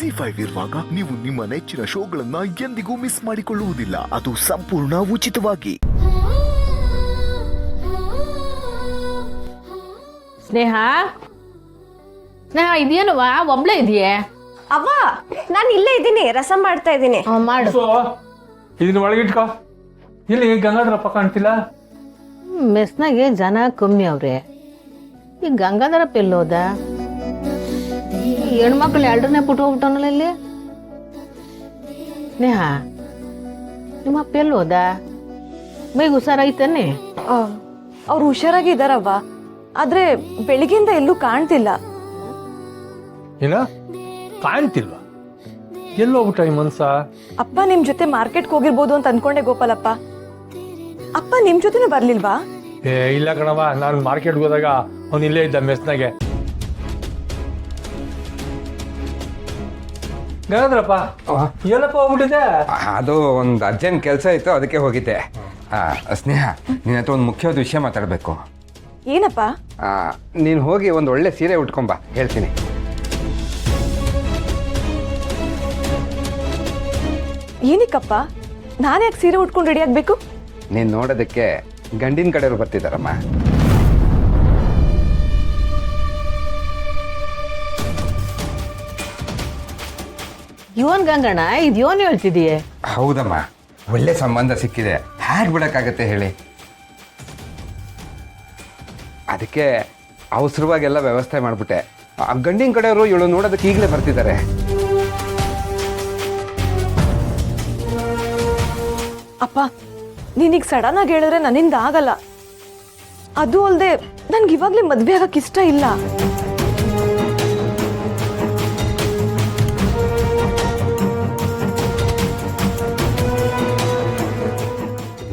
ಜಿ5 ಇರುವಾಗ ನೀವು ನಿಮ್ಮ ನೆಚ್ಚಿನ ಶೋಗಳನ್ನ ಎಂದಿಗೂ ಮಿಸ್ ಮಾಡಿಕೊಳ್ಳುವುದಿಲ್ಲ. ಅದು ಸಂಪೂರ್ಣ ಉಚಿತವಾಗಿ. ಸ್ನೇಹ ಸ್ನೇಹ ಇದೇನವ ಒಬ್ಳೆ ಇದೆಯೇ? ಅವ್ವ ನಾನು ಇಲ್ಲೇ ಇದ್ದೀನಿ, ರಸಂ ಮಾಡ್ತಾ ಇದ್ದೀನಿ. ಮಾಡು. ಇದನ್ನ ಒಳಗಿಟ್ಕೋ. ಇಲ್ಲಿ ಗಂಗಾಧರಪ್ಪ ಕಾಣ್ತಿಲ್ಲ. ಮೆಸ್ನಾಗೆ ಜನ ಕಮ್ಮಿ ಅವ್ರೆ. ಈ ಗಂಗಾಧರಪ್ಪ ಎಲ್ಲೋದ? ಈ ಹೆಣ್ಮಕ್ಳು ಎರಡನೇ ಪುಟ್ಟು ಹೋಗ್ಬಿಟ್ಟವನಲ್ಲ ಇಲ್ಲಿ. ಸ್ನೇಹ ನಿಮ್ಮ ಅಪ್ಪ ಎಲ್ಲೋದ? ಮೈಗೆ ಹುಷಾರಾಯ್ತಾನೆ? ಅವ್ರು ಹುಷಾರಾಗಿ ಇದಾರವ್ವ, ಆದ್ರೆ ಬೆಳಿಗ್ಗೆಯಿಂದ ಎಲ್ಲೂ ಕಾಣ್ತಿಲ್ಲ. ಏನ ಕಾಣ್ತಿಲ್ವಾ? ಎಲ್ಲೋಗ್ಬಿಟ್ಟ ಈ ಮನ್ಸ? ಅಪ್ಪ ನಿಮ್ ಜೊತೆ ಮಾರ್ಕೆಟ್ಗೆ ಹೋಗಿರ್ಬೋದು ಅಂತ ಅನ್ಕೊಂಡೆ ಗೋಪಾಲಪ್ಪ. ಅಪ್ಪ ನಿಮ್ ಜೊತೆನೂ ಬರ್ಲಿಲ್ವಾ? ಇಲ್ಲ ಕಣವ, ನಾನು ಮಾರ್ಕೆಟ್ಗೆ ಹೋದಾಗ ಅವ್ನು ಇಲ್ಲೇ ಇದ್ದ ಮೆಸ್ನಾಗೆ. ಗಂಗಾಧರಪ್ಪ ಎಲ್ಲಪ್ಪ ಹೋಗ್ಬಿಟ್ಟಿದೆ? ಅದು ಒಂದು ಅರ್ಜೆಂಟ್ ಕೆಲಸ ಇತ್ತು, ಅದಕ್ಕೆ ಹೋಗಿದ್ದೆ. ಸ್ನೇಹ, ನಿನ್ನ ಹತ್ರ ಒಂದು ಮುಖ್ಯವಾದ ವಿಷಯ ಮಾತಾಡಬೇಕು. ಏನಪ್ಪ? ನೀನು ಹೋಗಿ ಒಂದು ಒಳ್ಳೆ ಸೀರೆ ಉಟ್ಕೊಂಬ, ಹೇಳ್ತೀನಿ. ಏನಕ್ಕಪ್ಪ? ನಾನು ಯಾಕೆ ಸೀರೆ ಉಟ್ಕೊಂಡು ರೆಡಿ ಆಗ್ಬೇಕು? ನೀನು ನೋಡೋದಕ್ಕೆ ಗಂಡಿನ ಕಡೆಯವರು ಬರ್ತಿದ್ದಾರಮ್ಮ. ಇವನ್ ಗಂಗಣ್ಣ, ಇದು ಇವನ್ ಹೇಳ್ತಿದೀಯ? ಹೌದಮ್ಮ, ಒಳ್ಳೆ ಸಂಬಂಧ ಸಿಕ್ಕಿದೆ, ಹೇಗೆ ಬಿಡೋಕ್ಕಾಗತ್ತೆ ಹೇಳಿ? ಅದಕ್ಕೆ ಅವಸರವಾಗೆಲ್ಲ ವ್ಯವಸ್ಥೆ ಮಾಡಿಬಿಟ್ಟೆ. ಆ ಗಂಡಿನ ಕಡೆಯವರು ಇವಳು ನೋಡೋದಕ್ಕೆ ಈಗಲೇ ಬರ್ತಿದ್ದಾರೆ. ಅಪ್ಪ ನೀನೀಗ ಸಡನ್ ಆಗಿ ಹೇಳಿದ್ರೆ ನನ್ನಿಂದ ಆಗಲ್ಲ. ಅದು ಅಲ್ಲದೆ ನನ್ಗೆ ಇವಾಗ್ಲೇ ಮದ್ವೆ ಆಗಕ್ಕೆ ಇಷ್ಟ ಇಲ್ಲ.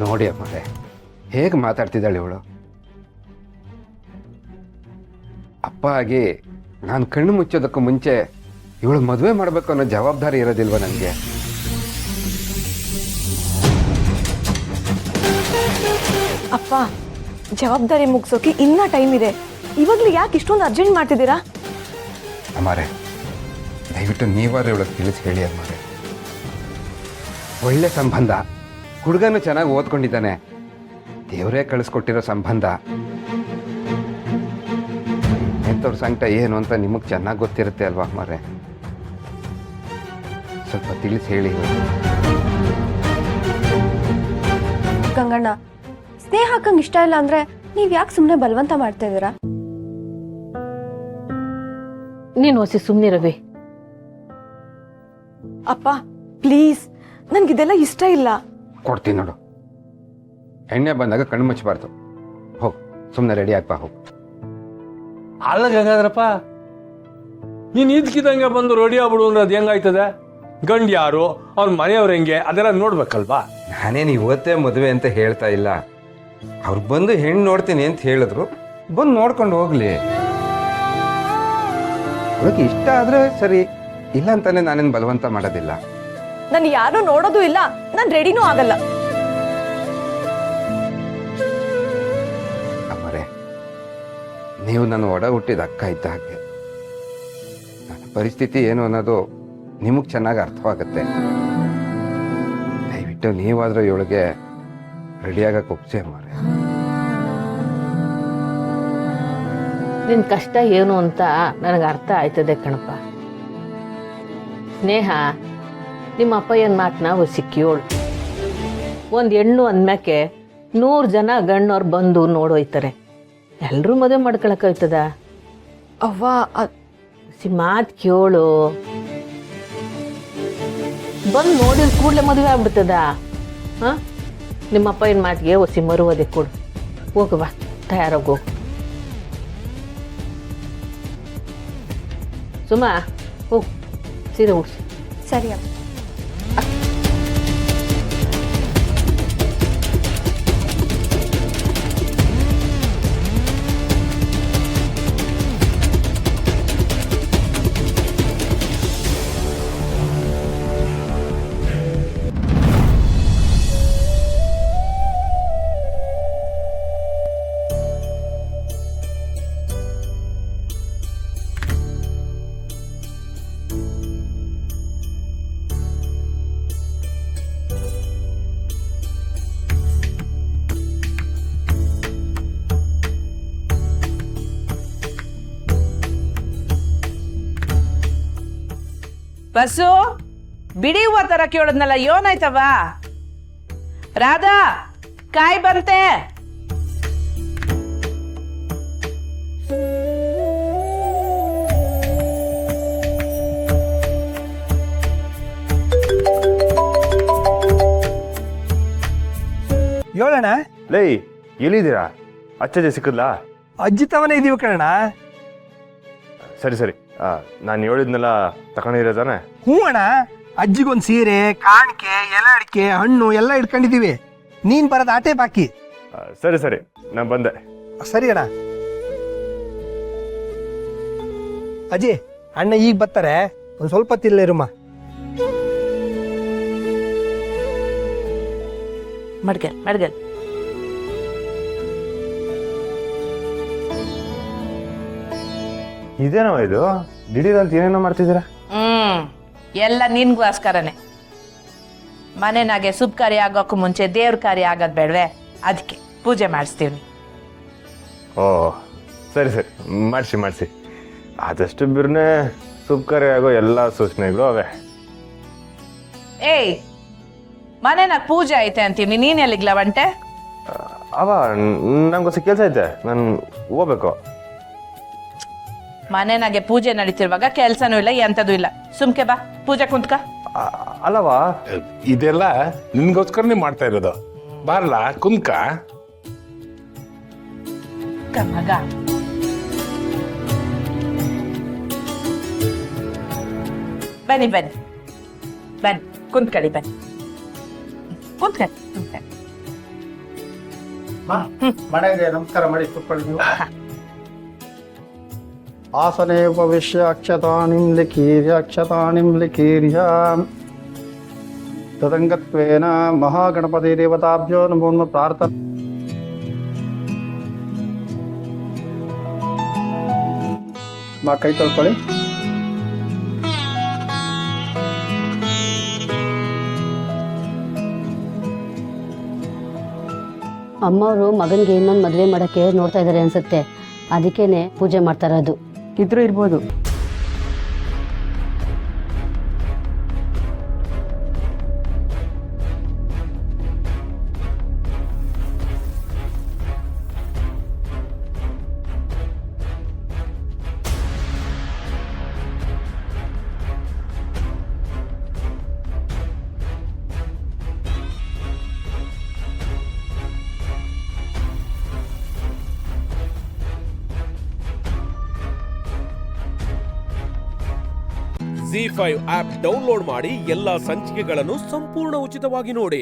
ನೋಡಿ ಅಮ್ಮರೆ, ಹೇಗೆ ಮಾತಾಡ್ತಿದ್ದಾಳೆ ಇವಳು. ಅಪ್ಪ ಆಗಿ ನಾನು ಕಣ್ಣು ಮುಚ್ಚೋದಕ್ಕೂ ಮುಂಚೆ ಇವಳು ಮದುವೆ ಮಾಡಬೇಕು ಅನ್ನೋ ಜವಾಬ್ದಾರಿ ಇರೋದಿಲ್ವ ನನಗೆ? ಅಪ್ಪ ಜವಾಬ್ದಾರಿ ಮುಗಿಸೋಕೆ ಇನ್ನ ಟೈಮ್ ಇದೆ. ಇವಾಗ್ಲೂ ಯಾಕೆ ಇಷ್ಟೊಂದು ಅರ್ಜೆಂಟ್ ಮಾಡ್ತಿದ್ದೀರಾ? ಅಮ್ಮಾರೆ, ದಯವಿಟ್ಟು ನೀವಾದ್ರೆ ಇವಳಿಗೆ ತಿಳಿಸಿ ಹೇಳಿ ಅಮ್ಮಾರೆ. ಒಳ್ಳೆ ಸಂಬಂಧ, ಹುಡುಗನು ಚೆನ್ನಾಗಿ ಓದ್ಕೊಂಡಿದ್ದಾನೆ, ದೇವರೇ ಕಳಿಸ್ಕೊಟ್ಟಿರೋ ಸಂಬಂಧ. ಎಂಥವ್ರ ಸಂಕಟ ಏನು ಅಂತ ನಿಮಗೆ ಚೆನ್ನಾಗಿ ಗೊತ್ತಿರುತ್ತೆ ಅಲ್ವಾ ಅಮ್ಮಾರೆ? ಸ್ವಲ್ಪ ತಿಳಿಸಿ ಹೇಳಿ. ಗಂಗಣ್ಣ, ಸ್ನೇಹ ಹಾಕಂಗ್ ಇಷ್ಟ ಇಲ್ಲ ಅಂದ್ರೆ ನೀವ್ ಯಾಕೆ ಸುಮ್ಮನೆ ಬಲವಂತ ಮಾಡ್ತಾ ಇದೀರಾ? ನೀನು ಹೊಸಿ ಸುಮ್ನೆ ರವಿ. ಅಪ್ಪ ಪ್ಲೀಸ್, ನನ್ಗಿದೆಲ್ಲ ಇಷ್ಟ ಇಲ್ಲ. ಕೊಡ್ತೀನಿ ನೋಡು, ಎಣ್ಣೆ ಬಂದಾಗ ಕಣ್ಣು ಮುಚ್ಚಬಾರ್ದು. ಹೋಗಿ ಸುಮ್ಮನೆ ರೆಡಿ ಆಗ್ಬಾ, ಹೋಗು. ಅಲ್ಲ ಗಂಗಾಧರಪ್ಪ, ನೀನು ಇದ್ಕಿದಂಗೆ ಬಂದು ರೆಡಿ ಆಗ್ಬಿಡು ಅಂದ್ರೆ ಅದು ಹೆಂಗಾಯ್ತದೆ? ಗಂಡು ಯಾರು, ಅವ್ನ ಮನೆಯವ್ರು ಹೆಂಗೆ, ಅದೆಲ್ಲ ನೋಡ್ಬೇಕಲ್ವಾ? ನಾನೇನು ಇವತ್ತೇ ಮದುವೆ ಅಂತ ಹೇಳ್ತಾ ಇಲ್ಲ. ಅವ್ರು ಬಂದು ಹೆಣ್ಣು ನೋಡ್ತೀನಿ ಅಂತ ಹೇಳಿದ್ರು, ಬಂದು ನೋಡ್ಕೊಂಡು ಹೋಗ್ಲಿ. ಅವ್ರಿಗೆ ಇಷ್ಟ ಆದ್ರೆ ಸರಿ, ಇಲ್ಲ ಅಂತಾನೆ ನಾನೇನು ಬಲವಂತ ಮಾಡೋದಿಲ್ಲ. ನಾನು ಯಾರು ನೋಡೋದು ಇಲ್ಲ, ನಾನು ರೆಡಿನೂ ಆಗಲ್ಲ. ಅಮ್ಮರೇ, ನೀವು ನನ್ನ ಒಡ ಹುಟ್ಟಿದ ಅಕ್ಕ ಇದ್ದ ಹಾಗೆ. ನನ್ನ ಪರಿಸ್ಥಿತಿ ಏನು ಅನ್ನೋದು ನಿಮಗೆ ಚೆನ್ನಾಗಿ ಅರ್ಥವಾಗುತ್ತೆ. ದಯವಿಟ್ಟು ನೀವಾದ್ರೂ ಇವಳಿಗೆ ರೆಡಿಯಾಗಕ್ಕೆ ಒಪ್ಸಿ ಅಮ್ಮರೇ. ನಿನ್ ಕಷ್ಟ ಏನು ಅಂತ ನನಗೆ ಅರ್ಥ ಆಯ್ತದೆ ಕಣಪ್ಪ. ಸ್ನೇಹ, ನಿಮ್ಮ ಅಪ್ಪಯ್ಯನ ಮಾತನ್ನ ಒಸಿ ಕೇಳು. ಒಂದು ಹೆಣ್ಣು ಅಂದ್ಮ್ಯಾಕೆ 100 ಜನ ಗಣ್ಣವ್ರು ಬಂದು ನೋಡೋಯ್ತಾರೆ. ಎಲ್ಲರೂ ಮದುವೆ ಮಾಡ್ಕೊಳಕ್ಕಾಯ್ತದ? ಅವ್ವ ಮಾತು ಕೇಳು. ಬಂದು ನೋಡಿದ ಕೂಡಲೇ ಮದುವೆ ಆಗ್ಬಿಡ್ತದ? ಹಾಂ, ನಿಮ್ಮ ಅಪ್ಪಯ್ಯನ ಮಾತಿಗೆ ಒಸಿ ಮರುವದೆ ಕೊಡು. ಹೋಗು ಬಾ, ತಯಾರಾಗಿ ಹೋಗು. ಸುಮಾ ಹೋಗು, ಸೀರೆ ಉಡ್ಸು. ಸರಿ ಅಪ್ಪ. ಬಸ್ಸು ಬಿಡಿ ಹೂವ ತರ ಕೇಳದ್ನಲ್ಲ ಯೋನಾಯ್ತವ ರಾಧಾ ಕಾಯಿ ಬಂತೆ ಹೇಳೋಣ ಲೇ ಎಲ್ಲಿದ್ದೀರಾ? ಅಚ್ಚಜೆ ಸಿಕ್ಕದ್ಲಾ? ಅಜ್ಜಿ ತವನೇ ಇದೀವಿ ಕಣ. ಸರಿ ಸರಿ, ನಾನು ಹೇಳಿದ್ನೆಲ್ಲ ತಗೊಂಡಿರೋದಾನೆ? ಹ್ಞೂ ಅಣ್ಣ, ಅಜ್ಜಿಗೊಂದು ಸೀರೆ, ಕಾಣಿಕೆ, ಎಲೆ ಅಡಿಕೆ, ಹಣ್ಣು ಎಲ್ಲ ಇಟ್ಕೊಂಡಿದೀವಿ. ನೀನ್ ಬರೋದು ಆಟೆ ಬಾಕಿ. ಸರಿ ಸರಿ, ನಾನು ಬಂದೆ. ಸರಿ ಅಣ್ಣ. ಅಜ್ಜಿ ಅಣ್ಣ ಈಗ ಬರ್ತಾರೆ, ಒಂದು ಸ್ವಲ್ಪ ಹೊತ್ತಿಲ್ಲ ಇರುಮ್ಮ. ಮಡ್ಗಲ್ ಮಡ್ಗಲ್ ಇದೇನೋ ಇದು ದಿಢೀರ್ ಅಂತ ಏನೇನೋ ಮಾಡ್ತಿದ್ದೀರಾ? ಎಲ್ಲ ನಿನ್ಗೋಸ್ಕರನೇ. ಮನೆನಾಗೆ ಶುಭ ಕಾರ್ಯ ಆಗೋಕ್ಕೂ ಮುಂಚೆ ದೇವ್ರ ಕಾರ್ಯ ಆಗೋದ್ ಬೇಡ್ವೆ, ಅದಕ್ಕೆ ಪೂಜೆ ಮಾಡಿಸ್ತೀವಿ. ಓ ಸರಿ ಸರಿ, ಮಾಡಿಸಿ ಮಾಡಿಸಿ. ಆದಷ್ಟು ಬಿರ್ನೆ ಶುಭಕಾರ್ಯ ಆಗೋ ಎಲ್ಲ ಸೂಚನೆಗಳು ಅವೇ. ಏಯ್, ಮನೆನಾಗ ಪೂಜೆ ಐತೆ ಅಂತೀವಿ, ನೀನ್ ಎಲ್ಲಿಗ್ಲ ಬಂಟೆ? ಅವ ನಂಗೊಸಿ ಕೆಲಸ ಐತೆ, ನಾನು ಹೋಗ್ಬೇಕು. ಮನೆನಾಗೆ ಪೂಜೆ ನಡೀತಿರುವಾಗ ಕೆಲ್ಸನೂ ಇಲ್ಲ ಎಂತದೂ ಇಲ್ಲ, ಸುಮ್ಕೆ ಬಾ ಪೂಜೆ ಕುಂತ್ಕ. ಅಲ್ಲವಾ, ಇದೆಲ್ಲ ನಿನ್ಗೋಸ್ಕರನೇ ಮಾಡ್ತಾ ಇರೋದು. ಬಾರ್ಲ ಕುಂತ್ಕ. ಮಗ ಬನ್ನಿ ಬನ್ನಿ ಬನ್ನಿ ಕುಂತ್ಕಳಿ, ಬನ್ನಿ ಕುಂತ್ಕಳಿ ಕುಂತ್ಕಳಿ. ಮನೆಗೆ ನಮಸ್ಕಾರ ಮಾಡಿ ಕೂತ್ಕೊಳ್ಳಿ ನೀವು. ಆಸನೆ ಉಪವಿಶ್ಯ ಅಕ್ಷತಾನಿಂ ಲಿಖೀರ್ಯ ಅಕ್ಷತಾನಿಂ ಲಿಖೀರ್ಯ ತದಂಗತ್ವೇನ ಮಹಾಗಣಪತಿ ದೇವತಾಭ್ಯೋ ನಮೋ ನಮಃ ಪ್ರಾರ್ಥನೆ. ಕೈ ತೊಳ್ಕೊಳ್ಳಿ. ಅಮ್ಮವರು ಮಗನಿಗೆ ಇನ್ನೊಂದು ಮದುವೆ ಮಾಡೋಕ್ಕೆ ನೋಡ್ತಾ ಇದ್ದಾರೆ ಅನ್ಸುತ್ತೆ, ಅದಕ್ಕೇನೆ ಪೂಜೆ ಮಾಡ್ತಾ ಇರೋದು. ಇದ್ರೂ ಇರ್ಬೋದು. ZEE5 ಆಪ್ ಡೌನ್ಲೋಡ್ ಮಾಡಿ ಎಲ್ಲಾ ಸಂಚಿಕೆಗಳನ್ನು ಸಂಪೂರ್ಣ ಉಚಿತವಾಗಿ ನೋಡಿ.